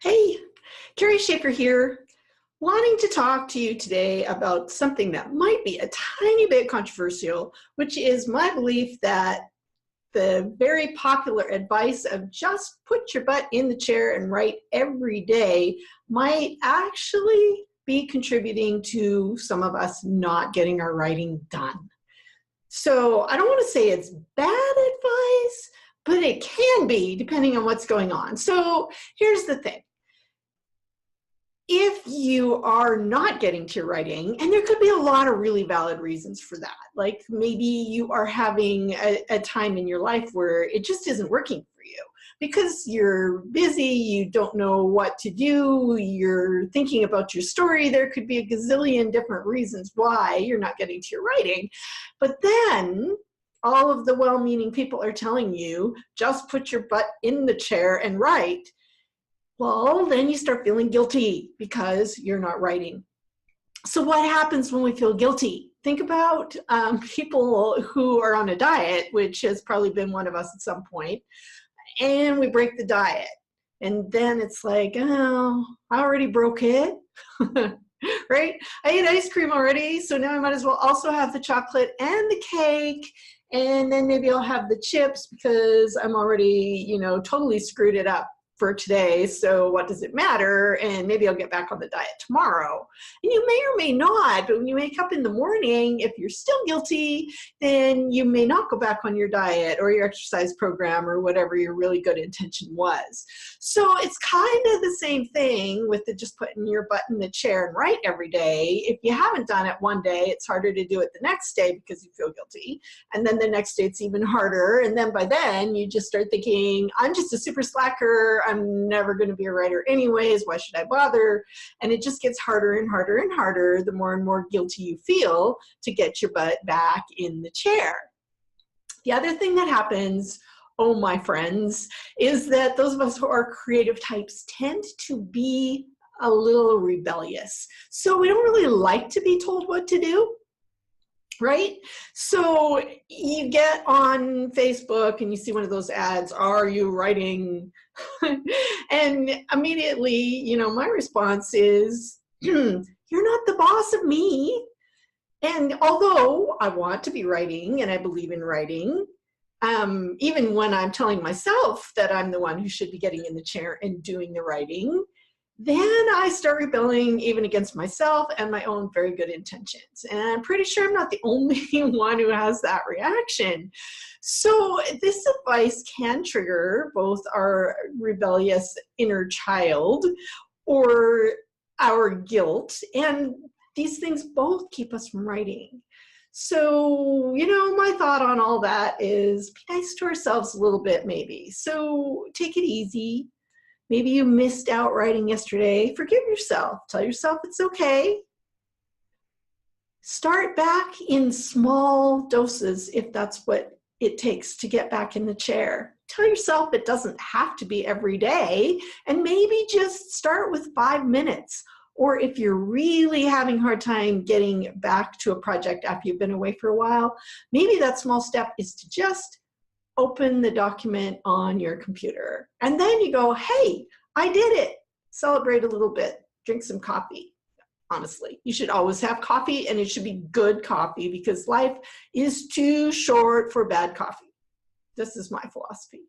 Hey, Carrie Schaefer here, wanting to talk to you today about something that might be a tiny bit controversial, which is my belief that the very popular advice of just put your butt in the chair and write every day might actually be contributing to some of us not getting our writing done. So I don't want to say it's bad advice, but it can be depending on what's going on. So here's the thing. If you are not getting to your writing, and there could be a lot of really valid reasons for that, like maybe you are having a time in your life where it just isn't working for you because you're busy, you don't know what to do, you're thinking about your story. There could be a gazillion different reasons why you're not getting to your writing. But then all of the well-meaning people are telling you, just put your butt in the chair and write. Well, then you start feeling guilty because you're not writing. So what happens when we feel guilty? Think about people who are on a diet, which has probably been one of us at some point, and we break the diet. And then it's like, oh, I already broke it, right? I ate ice cream already, so now I might as well also have the chocolate and the cake, and then maybe I'll have the chips because I'm already, totally screwed it up for today, so what does it matter? And maybe I'll get back on the diet tomorrow. And you may or may not, but when you wake up in the morning, if you're still guilty, then you may not go back on your diet or your exercise program or whatever your really good intention was. So it's kind of the same thing with the just putting your butt in the chair and write every day. If you haven't done it one day, it's harder to do it the next day because you feel guilty. And then the next day it's even harder. And then by then you just start thinking, I'm just a super slacker. I'm never going to be a writer anyways. Why should I bother? And it just gets harder and harder and harder the more and more guilty you feel to get your butt back in the chair. The other thing that happens, oh my friends, is that those of us who are creative types tend to be a little rebellious. So we don't really like to be told what to do. Right? So you get on Facebook and you see one of those ads, are you writing? And immediately, my response is, you're not the boss of me. And although I want to be writing and I believe in writing, even when I'm telling myself that I'm the one who should be getting in the chair and doing the writing, then I start rebelling even against myself and my own very good intentions. And I'm pretty sure I'm not the only one who has that reaction. So this advice can trigger both our rebellious inner child or our guilt. And these things both keep us from writing. So, my thought on all that is be nice to ourselves a little bit, maybe. So take it easy. Maybe you missed out writing yesterday. Forgive yourself. Tell yourself it's okay. Start back in small doses if that's what it takes to get back in the chair. Tell yourself it doesn't have to be every day, and maybe just start with 5 minutes. Or if you're really having a hard time getting back to a project after you've been away for a while, maybe that small step is to just open the document on your computer. And then you go, hey, I did it. Celebrate a little bit. Drink some coffee. Honestly, you should always have coffee, and it should be good coffee because life is too short for bad coffee. This is my philosophy.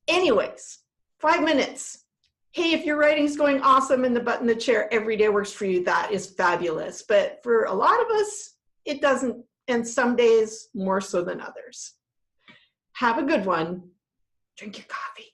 Anyways, 5 minutes. Hey, if your writing's going awesome and the butt in the chair every day works for you, that is fabulous. But for a lot of us, it doesn't, and some days more so than others. Have a good one. Drink your coffee.